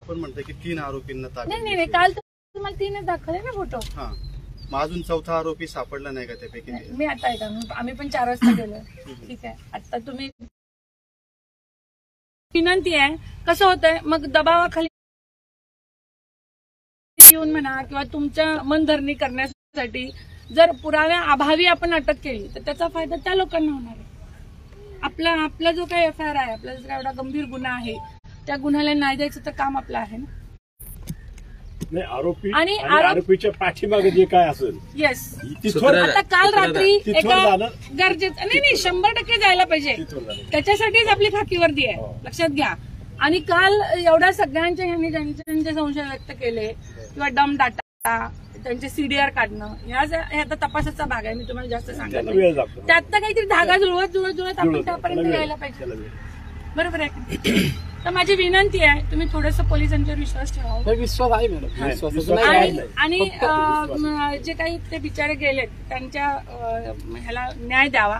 पण म्हणते की 3 आरोपींना ताब्यात. नाही काल तुम्हाला 3 दाखवले ना फोटो. हा, मग अजून 4था आरोपी सापडला नाही का त्यापैकी? मी आता ऐका, आम्ही पण 4 वाजता गेलो. ठीक आहे, आता तुम्ही विनंती आहे, कसं होतंय मग दबावाखाली येऊन म्हणा किंवा तुमच्या मनधरणी करण्यासाठी जर पुराव्या अभावी आपण अटक केली तर त्याचा फायदा त्या लोकांना होणार आहे. आपला जो काही FIR आहे, आपला जो एवढा गंभीर गुन्हा आहे, त्या गुन्ह्याला न्याय द्यायचं तर काम आपलं आहे ना. नाही, आरोपी आणि आरोपीच्या पाठीमागे जे काय असेल, येस, तिथवर आता काल रात्री एका झालं. गरजेचं नाही 100% जायला पाहिजे, त्याच्यासाठीच आपली खाकी वर्दी आहे, लक्षात घ्या. आणि काल एवढ्या सगळ्यांच्या ह्यांनी ज्यांचे संशय व्यक्त केले किंवा डम डाटा, त्यांचे CDR काढणं, हे आता तपासाचा भाग आहे. मी तुम्हाला जास्त सांगितलं त्यात काहीतरी धागा जुळवत आपण त्यापर्यंत यायला पाहिजे, बरोबर आहे. तर माझी विनंती आहे, तुम्ही थोडंसं पोलिसांच्यावर विश्वास ठेवा. विश्वास आहे मॅडम. आणि जे काही ते बिचारे गेलेत त्यांच्या ह्याला न्याय द्यावा,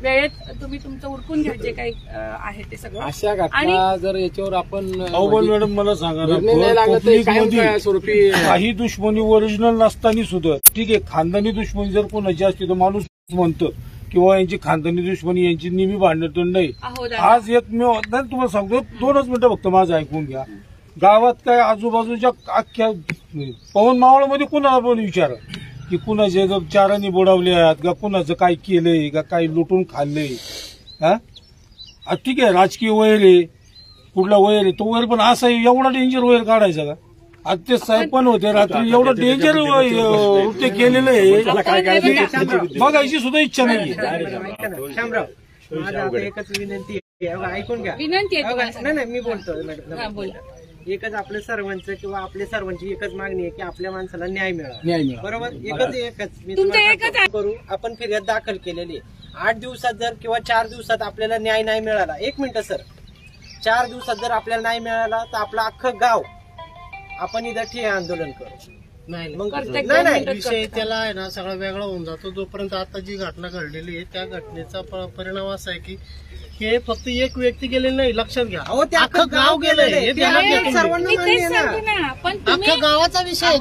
वेळेत तुम्ही तुमचं उरकून घ्या जे काही आहे ते सगळं. अशा घटना जर याच्यावर आपण मॅडम मला सांगा ना, काही दुश्मनी ओरिजिनल नसताना सुद्धा ठीक आहे, खानदानी दुश्मनी जर कोणाची असते तर माणूस म्हणतो किंवा यांची खानदानी दुश्मनी, यांची नेहमी भांडण तर नाही. आज एकमेव तुम्हाला सांगतो, 2च मिनिटं फक्त माझं ऐकून घ्या. गावात काय आजूबाजूच्या अख्ख्या पवन मावळमध्ये कुणाला पण विचारा की कुणाचे चारांनी बुडवले आहेत का, कुणाचं काय केलंय का, काही लुटून खाल्लंय. हा ठीक आहे, राजकीय वैर आहे, कुठला वैर आहे तो वैर, पण असा एवढा डेंजर वैर काढायचा का? आज ते साहेब पण होते रात्री, एवढं डेंजर ते केलेलं आहे, बघायची सुद्धा इच्छा नाही. एकच विनंती ऐकून घ्या. विनंती नाही मी बोलतो मॅडम. एकच आपल्या सर्वांचं किंवा आपल्या सर्वांची एकच मागणी आहे की आपल्या माणसाला न्याय मिळावा, बरोबर. एकच करू आपण फिर्याद दाखल केलेली. 8 दिवसात जर किंवा 4 दिवसात आपल्याला न्याय नाही मिळाला, 1 मिनिट सर, 4 दिवसात जर आपल्याला नाही मिळाला तर आपलं अख्खं गाव आपण इथं ठिय्या आंदोलन करू. नाही विषय त्याला आहे ना सगळा वेगळा होऊन जातो. जोपर्यंत आता जी घटना घडलेली आहे त्या घटनेचा परिणाम असा आहे की हे फक्त एक व्यक्ती गेलेली नाही, लक्षात घ्या, अख्खं गाव गेलेलं आहे. अख्ख्या गावाचा विषय आहे.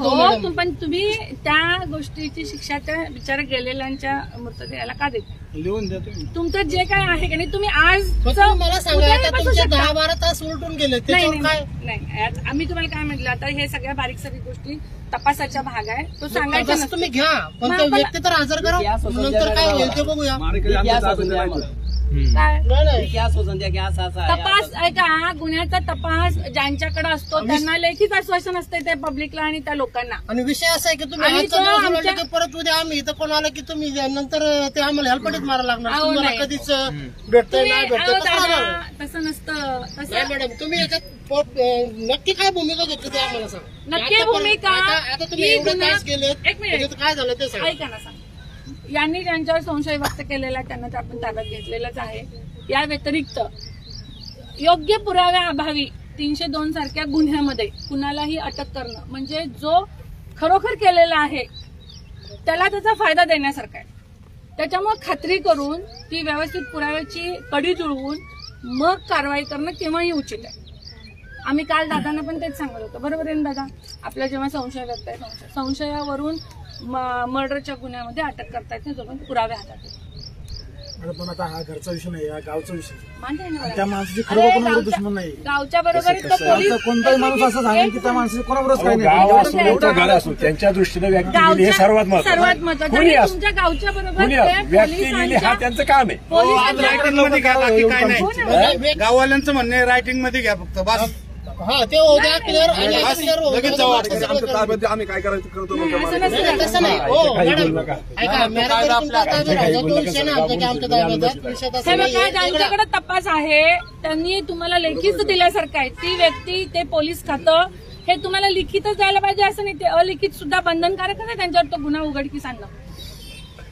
पण तुम्ही त्या गोष्टीची शिक्षा त्या बिचारा गेलेल्यांच्या मृतदेहाला का देता? लिहून द्या तुम्ही. तुमचं जे काय आहे की नाही, तुम्ही आज मला सांगा, आता तुमचे 10-12 तास उलटून गेले, नाही. आम्ही तुम्हाला काय म्हटलं, आता हे सगळ्या बारीक सारीक गोष्टी तपासाचा भाग आहे, तो सांगायचा तुम्ही घ्या, पण ते व्यक्ती तर हजर करा, नंतर काय होईल ते बघूया. तपास ऐका, गुन्ह्याचा तपास ज्यांच्याकडे असतो त्यांना लेखीच आश्वासन असते ते पब्लिकला आणि त्या लोकांना. आणि विषय असा आहे की तुम्ही परत उद्या आम्ही इथं कोण आलं की तुम्ही नंतर ते आम्हाला हेल्पटीत मारायला लागणार, तुम्हाला कधीच भेटतंय नाही भेटतंय तसं नसतं. तसं मॅडम तुम्ही याच्यात नक्की काय भूमिका घेतली ते आम्हाला सांगा. नक्की भूमिका आता तुम्ही एवढे तास गेले, काय झालं ते सांगा. ऐका ना, सांग. यांनी ज्यांच्यावर संशय व्यक्त केलेला त्यांना तर आपण ताब्यात घेतलेलंच आहे. या व्यतिरिक्त योग्य पुराव्या अभावी 302 सारख्या गुन्ह्यामध्ये कुणालाही अटक करणं म्हणजे जो खरोखर केलेला आहे त्याला त्याचा फायदा देण्यासारखा आहे. त्याच्यामुळे खात्री करून ती व्यवस्थित पुराव्याची कडी जुळवून मग कारवाई करणं केव्हाही उचित आहे. आम्ही काल दादांना पण तेच सांगत होतो, बरोबर आहे ना दादा? आपल्या जेव्हा संशय व्यक्त आहे, संशयावरून मर्डरच्या गुन्ह्यामध्ये अटक करता येते जोपर्यंत पुरावे हातात येतात. पण आता हा घरचा विषय नाही, हा गावचा विषय. त्या माणसाची खरोखर दुश्मन नाही. गावच्या बरोबर कोणताही माणूस असं सांगेल की त्या माणसाची कोणाबरोबर काही नाही, त्यांच्या दृष्टीने हे सर्वात महत्वाचं. तुमच्या गावच्या बरोबर हा त्यांचं काम आहे. गाववाल्यांचं म्हणणं आहे रायटिंग मध्ये घ्या फक्त, बस. हा ते उद्या क्लिअर आम्ही काय करायचं करतो. तसं नाही. हो मॅडम ज्यांच्याकडे तपास आहे त्यांनी तुम्हाला लेखीच दिल्यासारखं आहे. ती व्यक्ती, ते पोलीस खातं हे तुम्हाला लिखितच द्यायला पाहिजे असं नाही, ते अलिखित सुद्धा बंधनकारक आहे त्यांच्यावर तो गुन्हा उघडकीस आणणं.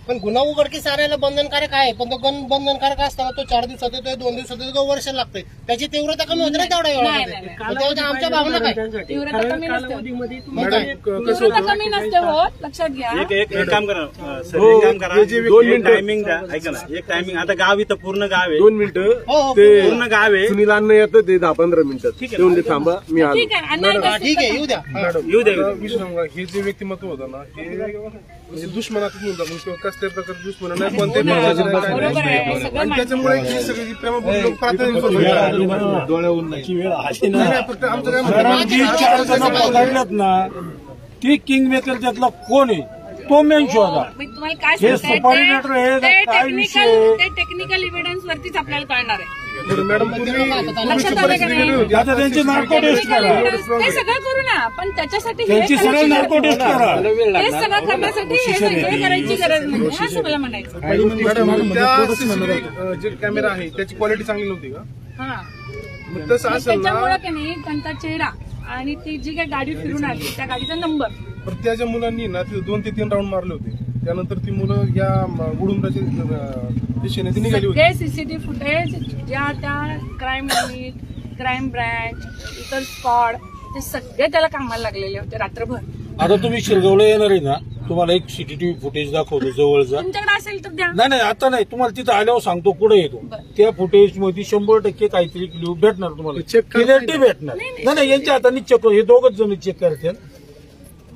पण गुन्हा उघडकीस आणायला बंधनकारक आहे, पण तो बंधनकारक असताना तो 4 दिवसात येतोय, 2 दिवसात येतोय, वर्ष लागतंय. त्याची तीव्रता कमी होते ना तेवढ्या वेळामध्ये. त्याच्या आमच्या भावना काय तीव्रता कमी नसते कालावधीमध्ये मग काय? तीव्रता कमी नसते होत, लक्षात घ्या. एक काम करा सर, एक काम करा, 2 मिनिटं टायमिंग द्या. ऐका ना, एक टायमिंग. आता गाव इथं पूर्ण गाव आहे, 2 मिनिटं हो, हो. ते पूर्ण गाव आहे. सुनील अन्न येतं ते 10-15 मिनिटात येऊन दे, थांबा मी आलो. ठीक आहे आणि हा, ठीक आहे, येऊ द्या. हा. येऊ दे. विषय सांगा, हे जे व्यक्तिमत्व होतं ना हे म्हणजे दुश्मनातच नव्हतं किंवा कसल्या प्रकारचे दुश्मन नाही, कोणत्याही प्रकारचे नाही, काय बरोबर नाही. आहे, सगळं आणि मान्य. त्याच्यामुळे ही सगळी प्रेमापोटी लोक प्राधान्य करतात. डोळ्याहून नाही नाही, नाही, फक्त आमचं काय म्हणणं कारण जी 4 जण पकडल्यात ना ती किंग मेकर त्यातला कोण आहे तो मेन शोधा. मी तुम्हाला काय हे सुपारी लेटर आहे का काय विषय? ते टेक्निकल इव्हिडन्स वरतीच आपल्याला कळणार आहे. बरं, मॅडम तुम्ही लक्षात आलं का नाही? आता त्यांची नार्को टेस्ट Technical करा, evidence ते सगळं करू ना, पण त्याच्यासाठी हे त्यांची सरळ नार्को टेस्ट करा. हे सगळं करण्यासाठी हे करायची गरज नाही, असं मला म्हणायचं. मॅडम त्या CCTV जे कॅमेरा आहे त्याची क्वालिटी चांगली नव्हती का? हा मग तसं असेल त्याच्यामुळे ना, की नाही त्यांचा चेहरा आणि ती जी काही गाडी फिरून आली त्या गाडीचा नंबर पण त्या ज्या मुलांनी ना ते 2 ते 3 राऊंड मारले होते, त्यानंतर ती मुलं या उडुंबाच्या दिशेने ती निघाली होती. सगळे सीसीटीव्ही फुटेज ज्या त्या क्राईम युनिट, क्राईम ब्रँच, इतर स्क्वॉड ते सगळे त्याला कामाला लागलेले होते रात्रभर. आता तुम्ही शिरगावला येणार आहे ना, तुम्हाला एक सीसीटीव्ही फुटेज दाखवतो जवळचा. तुमच्याकडे असेल तर द्या. नाही आता नाही, तुम्हाला तिथं आल्यावर सांगतो कुठे येतो. बरं. त्या फुटेज मध्ये 100% काहीतरी क्ल्यू भेटणार तुम्हाला, चेक करता क्लिअरिटी भेटणार. नाही यांच्या हाताने चेक, हे दोघच जण चेक करतात.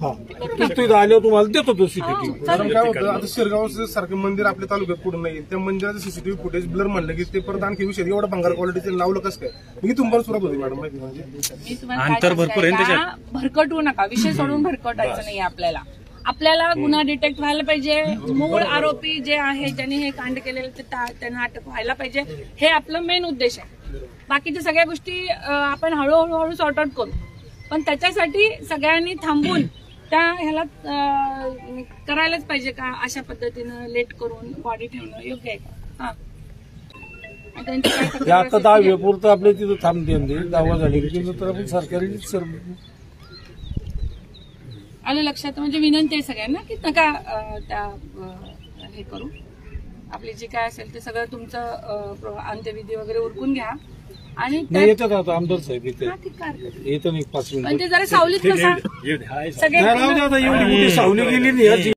हा तिथं आल्यावर तुम्हाला देतो तो सीसीटीव्ही. मॅडम काय होतं, आता शिरगाव सारखं मंदिर आपल्या तालुक्यात कुठं नाही, त्या मंदिराचं सीसीटीव्ही फुटेज ब्लर म्हणलं की ते परत आणखी विषय एवढं भंगार क्वालिटीचं लावलं कसं काय? मी तुम्हाला सुरुवात होती मॅडम माहिती म्हणजे मी तुम्हाला काय सांगते का, भरकटू नका, विषय सोडून भरकटायचं नाही आपल्याला. आपल्याला गुन्हा डिटेक्ट व्हायला पाहिजे, मूळ आरोपी जे आहे ज्यांनी हे कांड केलेले त्यांना अटक व्हायला पाहिजे, हे आपलं मेन उद्देश आहे. बाकीच्या सगळ्या गोष्टी आपण हळूहळू सॉर्ट आउट करू, पण त्याच्यासाठी सगळ्यांनी थांबून त्या ह्याला करायलाच पाहिजे का अशा पद्धतीनं लेट करून बॉडी ठेवणं योग्य आहे का? हा त्यांची काय तक्रार आता असेल 10 ती- वेळपुरतं आपल्या तिथं थांब दे, दावा झाली की नंतर आपण सरकारी आलं लक्षात. म्हणजे विनंती आहे सगळ्यांना की नका त्या हे करू. आपली जी काय असेल ते सगळं तुमचं अंत्यविधी वगैरे उरकून घ्या आणि नाही येतात आता आमदार साहेब इथे हा, ठीक आहे. येतं नाही 5 पण मिनिटं. ते जरा सावलीत बसा सगळे नाही राहू दे आता, एवढी मोठी सावली गेली नाही.